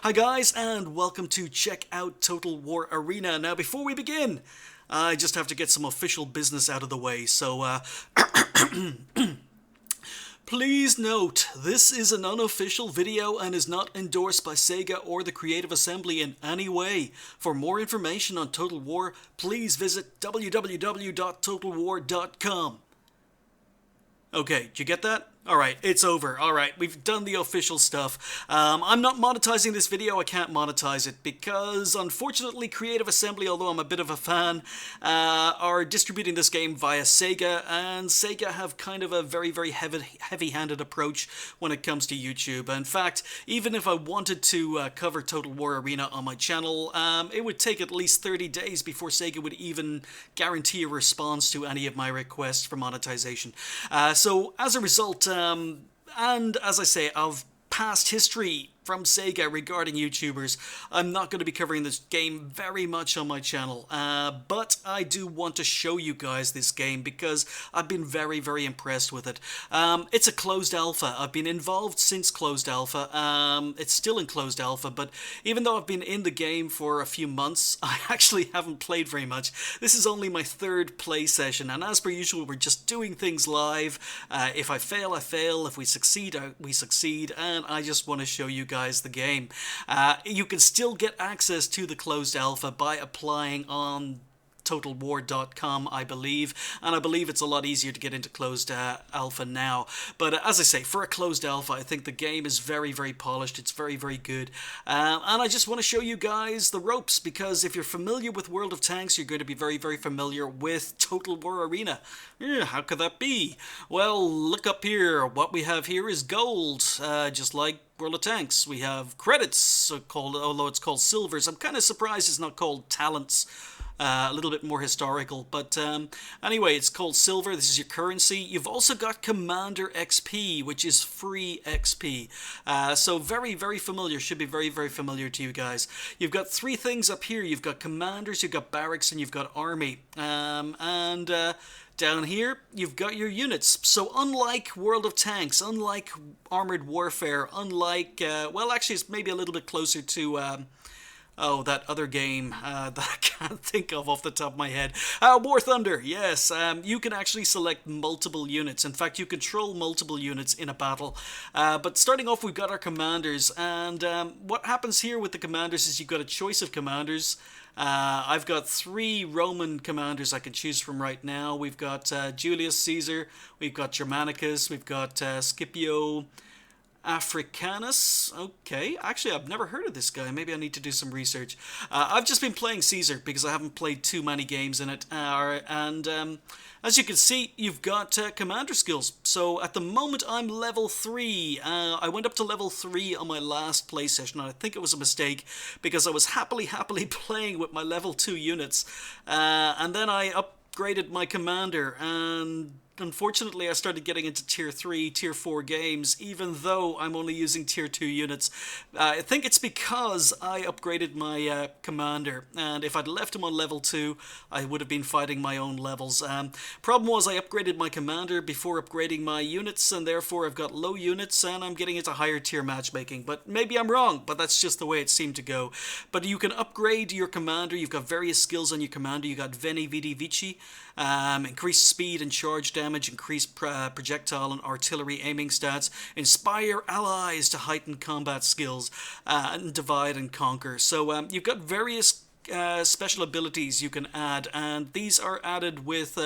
Hi guys, and welcome to Check Out Total War Arena. Now before we begin, I just have to get some official business out of the way, so please note, this is an unofficial video and is not endorsed by Sega or the Creative Assembly in any way. For more information on Total War, please visit www.totalwar.com. Okay, did you get that? Alright, it's over. Alright, we've done the official stuff. I'm not monetizing this video. I can't monetize it because, unfortunately, Creative Assembly, although I'm a bit of a fan, are distributing this game via Sega, and Sega have kind of a very, very heavy-handed approach when it comes to YouTube. In fact, even if I wanted to cover Total War Arena on my channel, it would take at least 30 days before Sega would even guarantee a response to any of my requests for monetization. So, as a result, and as I say, of past history from Sega regarding YouTubers, I'm not going to be covering this game very much on my channel, but I do want to show you guys this game because I've been very, very impressed with it. It's a closed alpha. I've been involved since closed alpha. It's still in closed alpha, but even though I've been in the game for a few months, I actually haven't played very much. This is only my third play session, and as per usual, we're just doing things live. If I fail, I fail. If we succeed, we succeed, and I just want to show you guys the game. You can still get access to the closed alpha by applying on totalwar.com, I believe, and I believe it's a lot easier to get into closed alpha now. But as I say, for a closed alpha, I think the game is very, very polished. It's very, very good. And I just want to show you guys the ropes, because if you're familiar with World of Tanks, you're going to be very, very familiar with Total War Arena. How could that be? Well, look up here. What we have here is gold, just like World of Tanks. We have credits, although it's called silvers. I'm kind of surprised it's not called talents. A little bit more historical, but anyway, it's called silver. This is your currency. You've also got Commander XP, which is free XP. So very, very familiar. Should be very, very familiar to you guys. You've got three things up here. You've got commanders, you've got barracks, and you've got army. Down here, you've got your units. So unlike World of Tanks, unlike Armored Warfare, unlike, well, actually, it's maybe a little bit closer to that other game that I can't think of off the top of my head. War Thunder, yes. You can actually select multiple units. In fact, you control multiple units in a battle. But starting off, we've got our commanders. And what happens here with the commanders is you've got a choice of commanders. I've got 3 Roman commanders I can choose from right now. We've got Julius Caesar, we've got Germanicus, we've got Scipio Africanus. Okay, actually I've never heard of this guy. Maybe I need to do some research. I've just been playing Caesar because I haven't played too many games in it. As you can see, you've got commander skills. So at the moment I'm level 3. I went up to level 3 on my last play session, and I think it was a mistake because I was happily playing with my level 2 units. And then I upgraded my commander, and unfortunately, I started getting into Tier 3, Tier 4 games, even though I'm only using Tier 2 units. I think it's because I upgraded my commander, and if I'd left him on level 2, I would have been fighting my own levels. Problem was, I upgraded my commander before upgrading my units, and therefore I've got low units, and I'm getting into higher tier matchmaking. But maybe I'm wrong, but that's just the way it seemed to go. But you can upgrade your commander. You've got various skills on your commander. You've got Veni Vidi Vici, increased speed and charge damage, increased projectile and artillery aiming stats, inspire allies to heighten combat skills, and divide and conquer. So you've got various special abilities you can add, and these are added with,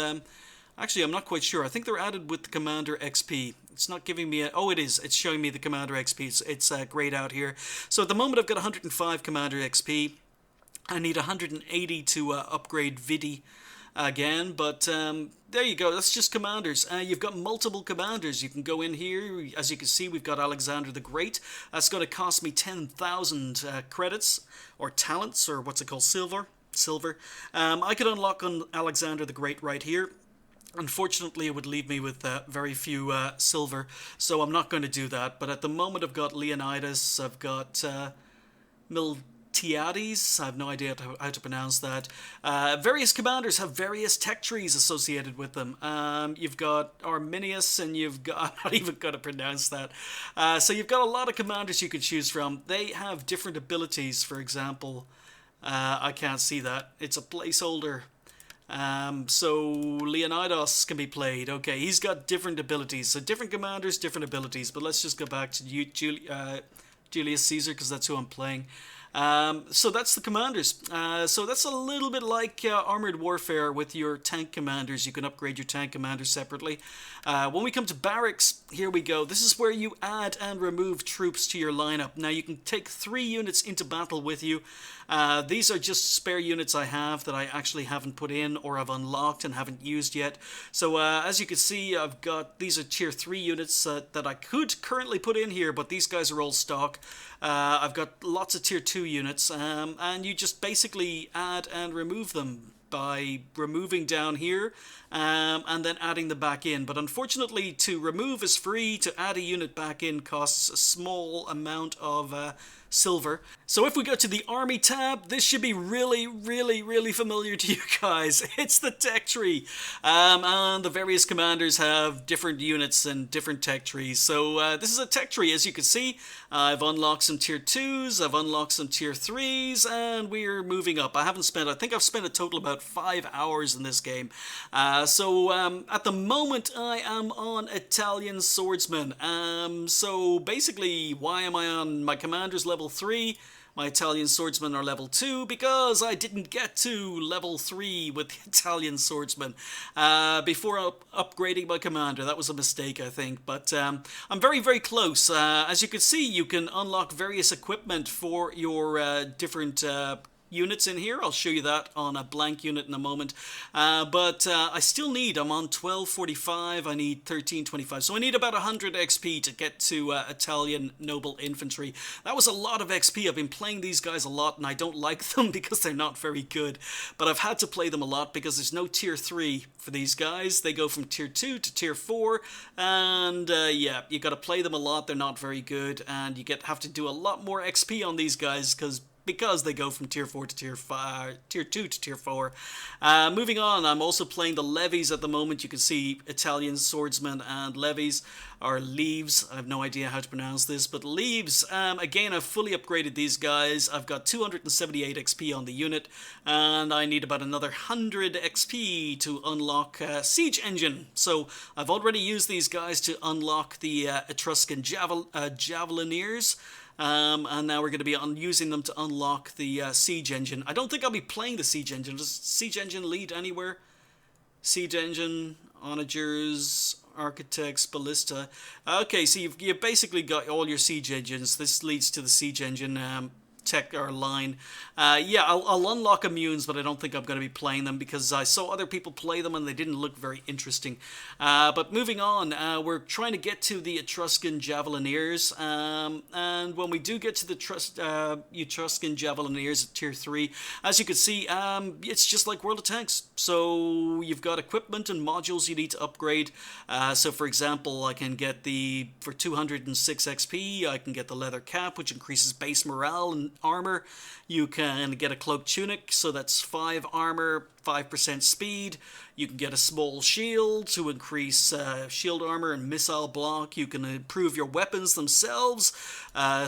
actually I'm not quite sure, I think they're added with the Commander XP. It's not giving me oh, it is. It's showing me the Commander XP. It's grayed out here. So at the moment I've got 105 Commander XP. I need 180 to upgrade Vidi again, but there you go. That's just commanders. You've got multiple commanders. You can go in here. As you can see, we've got Alexander the Great. That's going to cost me 10,000 credits, or talents, or what's it called, silver. I could unlock on Alexander the Great right here. Unfortunately, it would leave me with very few silver, so I'm not going to do that. But at the moment, I've got Leonidas, I've got Tiades. I have no idea how to pronounce that. Various commanders have various tech trees associated with them. You've got Arminius, and you've got... I'm not even going to pronounce that. So you've got a lot of commanders you can choose from. They have different abilities, for example. I can't see that. It's a placeholder. So Leonidas can be played. Okay, he's got different abilities. So different commanders, different abilities. But let's just go back to Julius Caesar, because that's who I'm playing. So that's the commanders. So that's a little bit like Armored Warfare with your tank commanders. You can upgrade your tank commanders separately. When we come to Barracks, here we go. This is where you add and remove troops to your lineup. Now you can take 3 units into battle with you. These are just spare units I have that I actually haven't put in or I've unlocked and haven't used yet. So as you can see, I've got, these are tier 3 units that I could currently put in here, but these guys are all stock. I've got lots of tier 2 units, and you just basically add and remove them by removing down here and then adding them back in. But unfortunately, to remove is free, to add a unit back in costs a small amount of silver. So if we go to the army tab, this should be really familiar to you guys. It's the tech tree, and the various commanders have different units and different tech trees. So this is a tech tree. As you can see, I've unlocked some tier 2s, I've unlocked some tier 3s, and we're moving up. I think I've spent a total about 5 hours in this game. So at the moment I am on Italian swordsman. So basically, why am I on my commander's level 3? My Italian swordsmen are level 2 because I didn't get to level 3 with the Italian swordsman before upgrading my commander. That was a mistake, I think, but I'm very close. As you can see, you can unlock various equipment for your different units in here. I'll show you that on a blank unit in a moment. But I still need, I'm on 1245, I need 1325. So I need about 100 XP to get to Italian Noble Infantry. That was a lot of XP. I've been playing these guys a lot and I don't like them because they're not very good. But I've had to play them a lot because there's no tier 3 for these guys. They go from tier 2 to tier 4. And yeah, you got to play them a lot. They're not very good. And you have to do a lot more XP on these guys because they go from tier 4 to tier 5, tier 2 to tier 4. Moving on, I'm also playing the levies at the moment. You can see Italian swordsmen and levies, or leaves. I have no idea how to pronounce this, but leaves. Again, I've fully upgraded these guys. I've got 278 XP on the unit, and I need about another 100 XP to unlock Siege Engine. So I've already used these guys to unlock the Etruscan Javelineers. And now we're going to be using them to unlock the Siege Engine. I don't think I'll be playing the Siege Engine. Does Siege Engine lead anywhere? Siege Engine, Onagers, Architects, Ballista. Okay, so you've basically got all your Siege Engines. This leads to the Siege Engine tech or line. Yeah, I'll unlock immunes, but I don't think I'm going to be playing them because I saw other people play them and they didn't look very interesting. But moving on, we're trying to get to the Etruscan Javelineers, and when we do get to the Etruscan Javelineers at tier 3, as you can see, it's just like World of Tanks. So you've got equipment and modules you need to upgrade. So for example, I can get for 206 XP, I can get the leather cap, which increases base morale and armor. You can get a cloak tunic, so that's 5 armor, 5% speed. You can get a small shield to increase shield armor and missile block. You can improve your weapons themselves.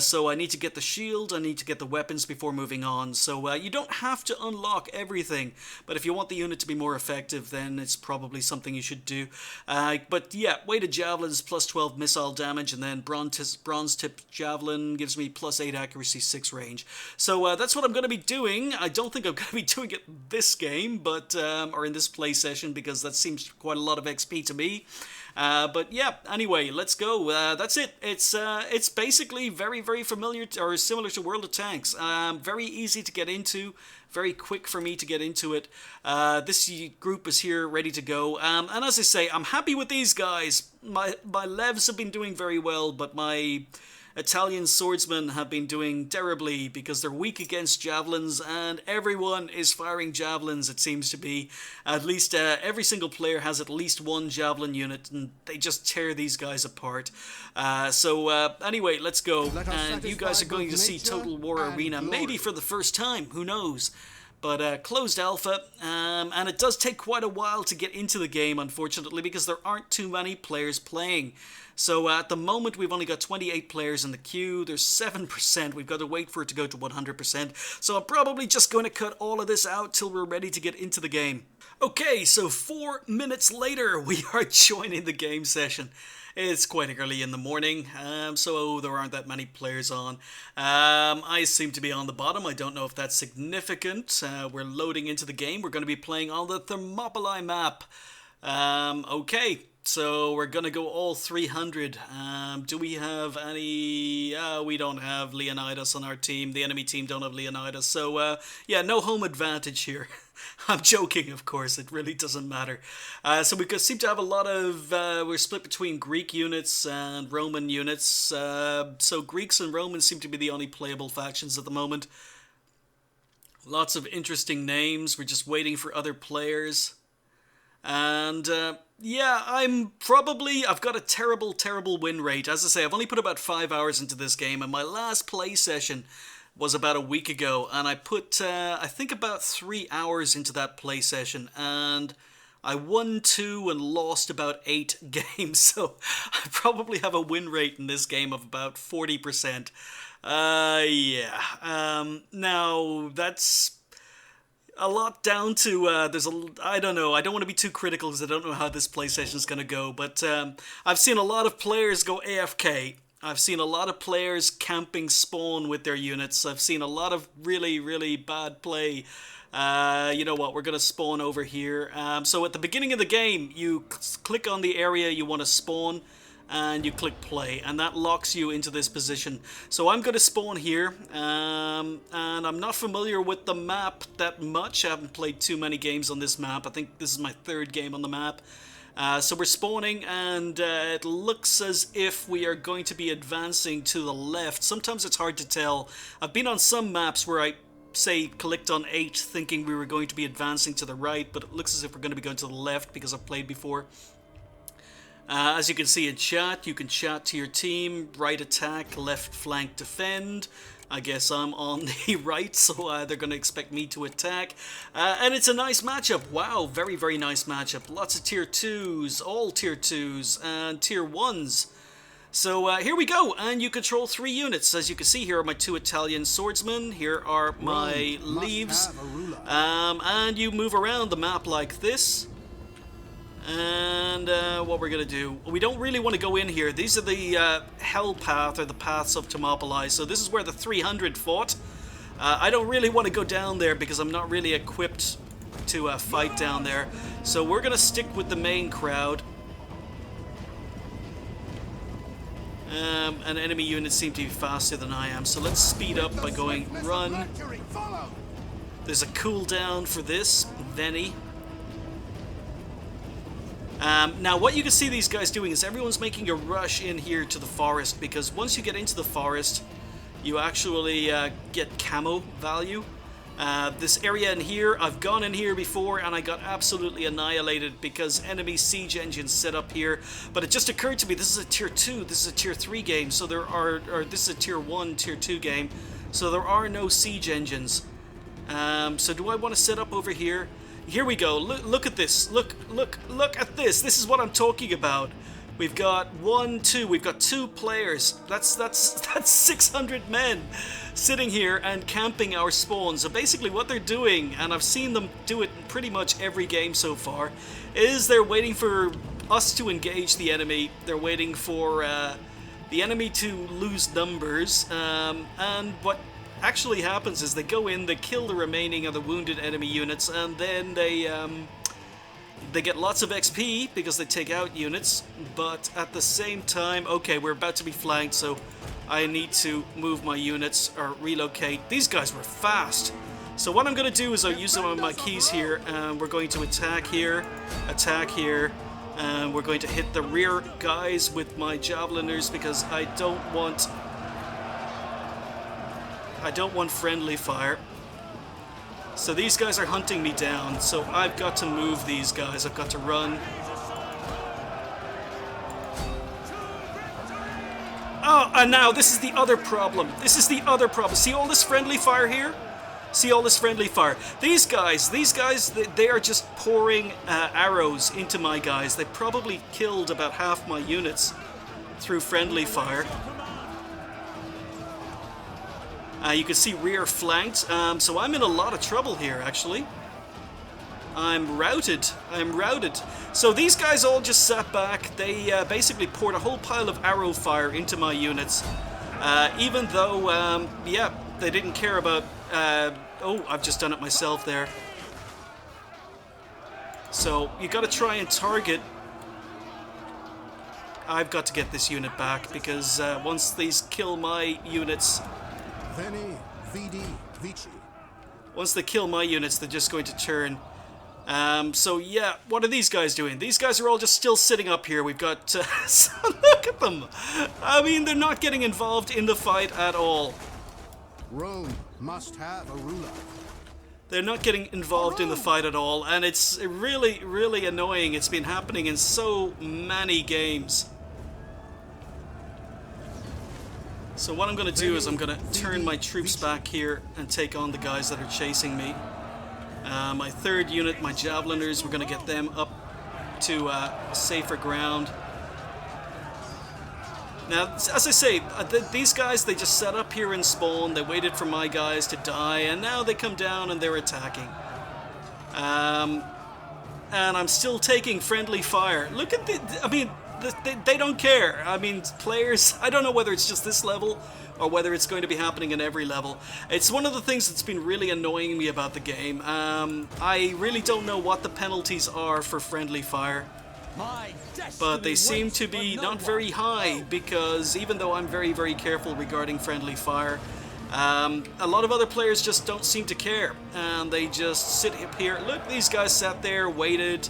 So I need to get the shield, I need to get the weapons before moving on. So you don't have to unlock everything, but if you want the unit to be more effective, then it's probably something you should do. But yeah, weighted javelins plus 12 missile damage, and then bronze tip javelin gives me plus 8 accuracy, 6 range. So that's what I'm going to be doing. I don't think I'm going to be doing it this game, but or in this play session, because that seems quite a lot of XP to me. But yeah, anyway, let's go. That's it. It's basically very familiar or similar to World of Tanks. Very easy to get into. Very quick for me to get into it. This group is here ready to go. And as I say, I'm happy with these guys. My Levs have been doing very well, but my Italian swordsmen have been doing terribly because they're weak against javelins, and everyone is firing javelins, it seems to be. At least every single player has at least one javelin unit, and they just tear these guys apart. Anyway, let's go. And you guys are going to see Total War Arena, maybe for the first time, who knows? But closed alpha, and it does take quite a while to get into the game, unfortunately, because there aren't too many players playing. So at the moment, we've only got 28 players in the queue. There's 7%. We've got to wait for it to go to 100%. So I'm probably just going to cut all of this out till we're ready to get into the game. Okay, so 4 minutes later, we are joining the game session. It's quite early in the morning, so there aren't that many players on. I seem to be on the bottom. I don't know if that's significant. We're loading into the game. We're going to be playing on the Thermopylae map. Okay, so we're going to go all 300. Do we have any... we don't have Leonidas on our team. The enemy team don't have Leonidas. So, yeah, no home advantage here. I'm joking, of course. It really doesn't matter. So we seem to have a lot of... we're split between Greek units and Roman units. So Greeks and Romans seem to be the only playable factions at the moment. Lots of interesting names. We're just waiting for other players. And... yeah, I've got a terrible, terrible win rate. As I say, I've only put about 5 hours into this game, and my last play session was about a week ago, and I put, I think about 3 hours into that play session, and I won 2 and lost about 8 games, so I probably have a win rate in this game of about 40%. Now, that's... a lot down to, I don't know, I don't want to be too critical because I don't know how this play session is going to go, but I've seen a lot of players go AFK. I've seen a lot of players camping spawn with their units. I've seen a lot of really, really bad play. You know what, we're going to spawn over here. So at the beginning of the game, you click on the area you want to spawn, and you click play, and that locks you into this position. So I'm going to spawn here, and I'm not familiar with the map that much. I haven't played too many games on this map. I think this is my 3rd game on the map. So we're spawning, and it looks as if we are going to be advancing to the left. Sometimes it's hard to tell. I've been on some maps where I, say, clicked on 8 thinking we were going to be advancing to the right, but it looks as if we're going to be going to the left because I've played before. As you can see in chat, you can chat to your team, right attack, left flank defend. I guess I'm on the right, so they're going to expect me to attack. And it's a nice matchup. Wow, very, very nice matchup. Lots of tier 2s, all tier 2s, and tier 1s. So here we go, and you control 3 units. As you can see, here are my 2 Italian swordsmen. Here are my leaves. And you move around the map like this. And what we're going to do, we don't really want to go in here. These are the hell path, or the paths of Thermopylae. So this is where the 300 fought. I don't really want to go down there because I'm not really equipped to fight down there. So we're going to stick with the main crowd. And enemy units seem to be faster than I am. So let's speed up by going run. There's a cooldown for this, Veni. Now what you can see these guys doing is everyone's making a rush in here to the forest, because once you get into the forest you actually get camo value. This area in here, I've gone in here before and I got absolutely annihilated because enemy siege engines set up here, but it just occurred to me this is a tier 2, this is a tier 3 game, so there are, or this is a tier 1, tier 2 game, so there are no siege engines. So do I want to set up over here? Here we go. Look at this. Look at this. This is what I'm talking about. We've got 1, 2. We've got 2 players. That's 600 men sitting here and camping our spawn. So basically what they're doing, and I've seen them do it in pretty much every game so far, is they're waiting for us to engage the enemy. They're waiting for the enemy to lose numbers. And what actually happens is they go in, they kill the remaining of the wounded enemy units, and then they get lots of XP because they take out units, but at the same time, okay, we're about to be flanked, so I need to move my units or relocate. These guys were fast. So what I'm going to do is I'll use some of my keys here, and we're going to attack here, and we're going to hit the rear guys with my javeliners because I don't want I don't want friendly fire. So these guys are hunting me down, so I've got to move these guys. I've got to run. Oh, and now this is the other problem. This is the other problem. See all this friendly fire here? See all this friendly fire? These guys, they are just pouring arrows into my guys. They probably killed about half my units through friendly fire. You can see rear flanked, so I'm in a lot of trouble here, actually. I'm routed. So these guys all just sat back. They basically poured a whole pile of arrow fire into my units. Even though, yeah, they didn't care about... oh, I've just done it myself there. So you got to try and target... I've got to get this unit back, because once these kill my units... Once they kill my units, they're just going to turn. So yeah, what are these guys doing? These guys are all just still sitting up here. We've got... so look at them! I mean, they're not getting involved in the fight at all. Rome must have a ruler. They're not getting involved in the fight at all, and it's really, really annoying. It's been happening in so many games. So what I'm going to do is I'm going to turn my troops back here and take on the guys that are chasing me. My third unit, my javeliners, we're going to get them up to safer ground. Now, as I say, these guys, they just set up here in spawn, they waited for my guys to die, and now they come down and they're attacking. And I'm still taking friendly fire. Look at the... I mean... They don't care. I mean, players, I don't know whether it's just this level or whether it's going to be happening in every level. It's one of the things that's been really annoying me about the game. I really don't know what the penalties are for friendly fire, but they seem to be not very high, because even though I'm very, very careful regarding friendly fire, a lot of other players just don't seem to care, and they just sit up here. Look, these guys sat there, waited.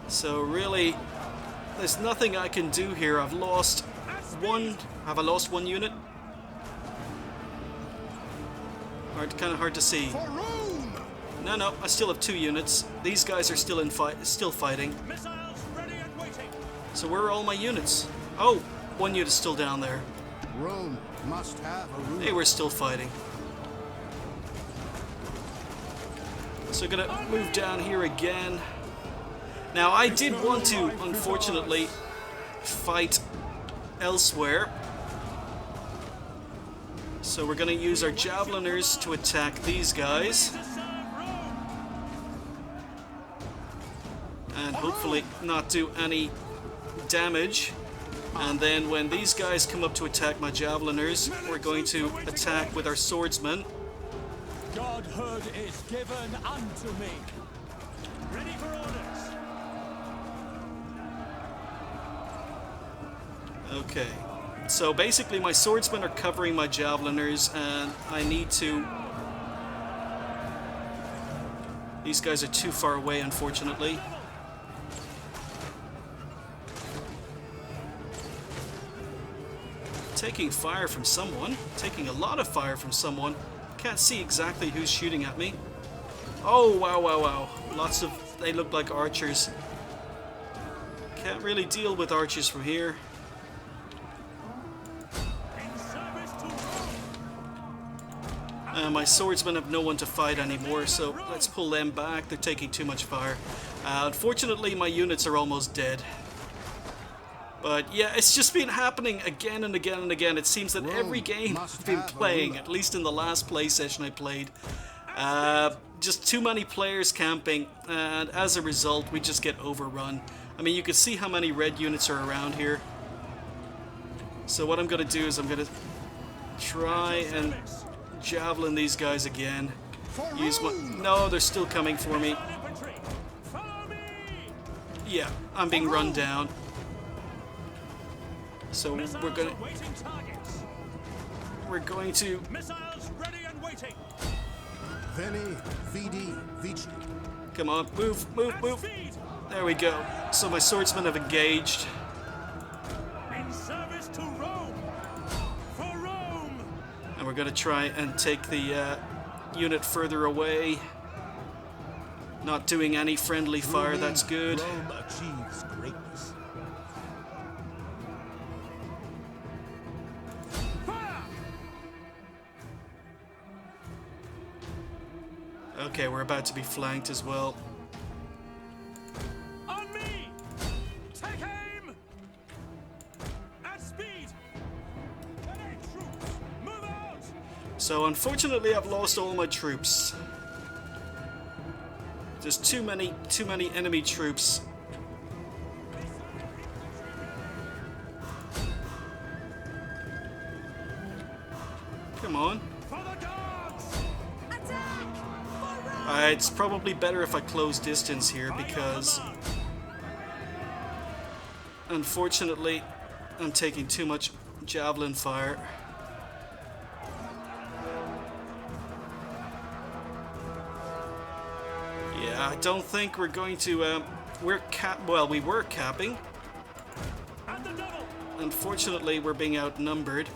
So really, there's nothing I can do here. I've lost one. Have I lost one unit? Kind of hard to see. No, I still have 2 units. These guys are still fighting. So where are all my units? Oh, 1 unit's still down there. Rome must have a ruler. They were still fighting. So I'm gonna move down here again. Now, I did want to, unfortunately, fight elsewhere. So we're going to use our javeliners to attack these guys. And hopefully not do any damage. And then when these guys come up to attack my javeliners, we're going to attack with our swordsmen. Godhood is given unto me. Ready for orders. Okay, so basically my swordsmen are covering my javeliners, and I need to... These guys are too far away, unfortunately. Taking fire from someone, taking a lot of fire from someone. Can't see exactly who's shooting at me. Oh, wow. Lots of... they look like archers. Can't really deal with archers from here. My swordsmen have no one to fight anymore, so let's pull them back. They're taking too much fire. Unfortunately, my units are almost dead. But yeah, it's just been happening again and again and again. It seems that every game I've been playing, at least in the last play session I played, just too many players camping, and as a result, we just get overrun. I mean, you can see how many red units are around here. So what I'm going to do is I'm going to try and javelin these guys again. Use my... No, they're still coming for me. Yeah, I'm being run down. So we're going to... Come on, move. There we go. So my swordsmen have engaged. And we're going to try and take the unit further away. Not doing any friendly fire, that's good. Rome achieves greatness. Fire! Okay, we're about to be flanked as well. On me! Take aim! At speed! Grenade troops, move out! So unfortunately I've lost all my troops. There's too many enemy troops. Come on. For the guards! It's probably better if I close distance here because unfortunately I'm taking too much javelin fire. Yeah, I don't think we're going to. We were capping. And the double! Unfortunately, we're being outnumbered.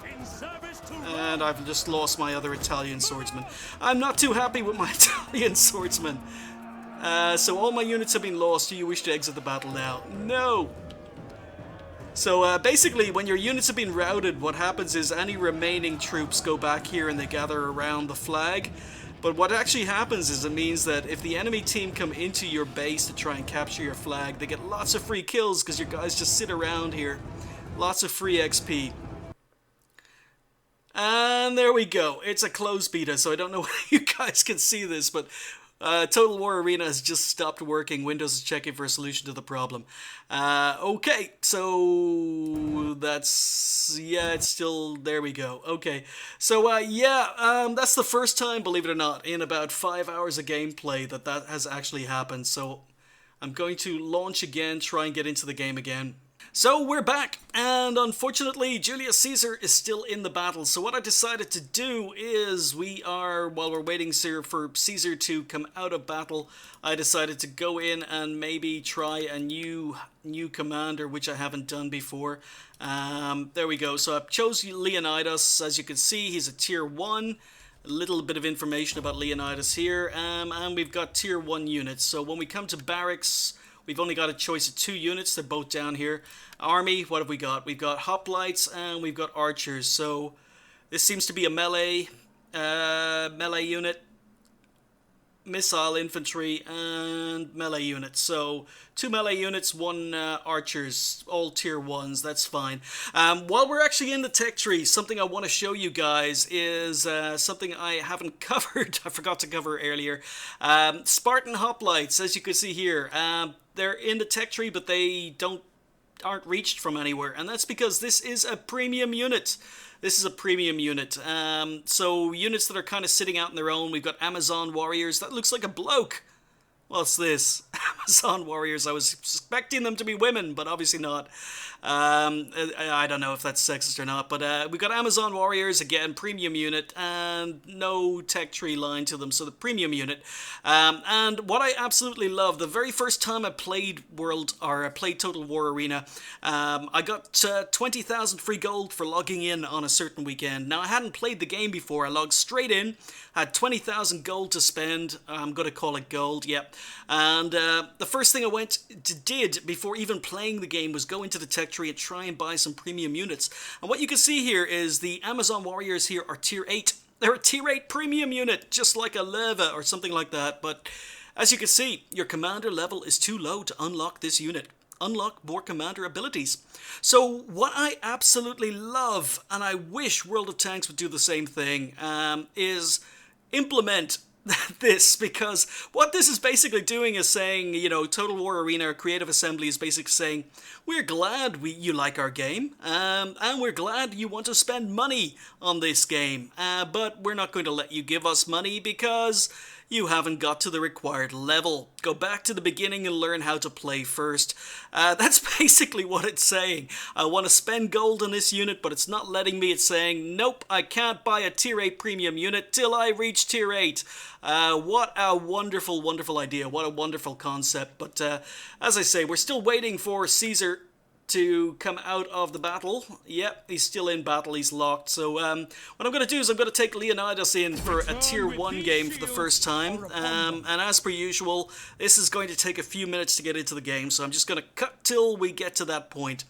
In service to And I've just lost my other Italian swordsman. I'm not too happy with my Italian swordsman. So all my units have been lost. Do you wish to exit the battle now? No! So basically, when your units have been routed, what happens is any remaining troops go back here and they gather around the flag. But what actually happens is it means that if the enemy team come into your base to try and capture your flag, they get lots of free kills because your guys just sit around here. Lots of free XP. And there we go. It's a close beta, so I don't know if you guys can see this, but Total War Arena has just stopped working. Windows is checking for a solution to the problem. Okay, so that's, yeah, it's still, there we go. Okay, so that's the first time, believe it or not, in about 5 hours of gameplay that has actually happened. So I'm going to launch again, try and get into the game again. So we're back, and unfortunately Julius Caesar is still in the battle. So what I decided to do is while we're waiting for Caesar to come out of battle, I decided to go in and maybe try a new commander, which I haven't done before. There we go. So I've chosen Leonidas. As you can see, he's a tier 1. A little bit of information about Leonidas here, and we've got tier 1 units. So when we come to Barracks, we've only got a choice of 2 units. They're both down here. Army, what have we got? We've got hoplites and we've got archers. So this seems to be a melee unit, missile infantry, and melee units. So 2 melee units, 1 archers, all tier 1s. That's fine. While we're actually in the tech tree, something I want to show you guys is something I haven't covered. I forgot to cover earlier. Spartan hoplites, as you can see here. They're in the tech tree, but they aren't reached from anywhere, and that's because this is a premium unit. This is a premium unit. So units that are kind of sitting out on their own. We've got Amazon warriors. That looks like a bloke. What's this? Amazon warriors. I was expecting them to be women, but obviously not. I don't know if that's sexist or not, but we've got Amazon warriors, again, premium unit, and no tech tree line to them, so the premium unit. And what I absolutely love, the very first time I played Total War Arena, I got 20,000 free gold for logging in on a certain weekend. Now, I hadn't played the game before. I logged straight in, had 20,000 gold to spend. I'm going to call it gold, yep. And the first thing I did before even playing the game was go into the tech tree and try and buy some premium units. And what you can see here is the Amazon warriors here are tier 8. They're a tier 8 premium unit, just like a Leva or something like that. But as you can see, your commander level is too low to unlock this unit. Unlock more commander abilities. So what I absolutely love, and I wish World of Tanks would do the same thing, is implement this, because what this is basically doing is saying, you know, Total War Arena Creative Assembly is basically saying, we're glad you like our game, and we're glad you want to spend money on this game, but we're not going to let you give us money because you haven't got to the required level. Go back to the beginning and learn how to play first. That's basically what it's saying. I want to spend gold on this unit, but it's not letting me. It's saying, nope, I can't buy a tier 8 premium unit till I reach tier 8. What a wonderful, wonderful idea. What a wonderful concept. But as I say, we're still waiting for Caesar to come out of the battle. Yep, he's still in battle, he's locked. So what I'm going to do is I'm going to take Leonidas in for a tier 1 game for the first time. And as per usual, this is going to take a few minutes to get into the game, so I'm just going to cut till we get to that point.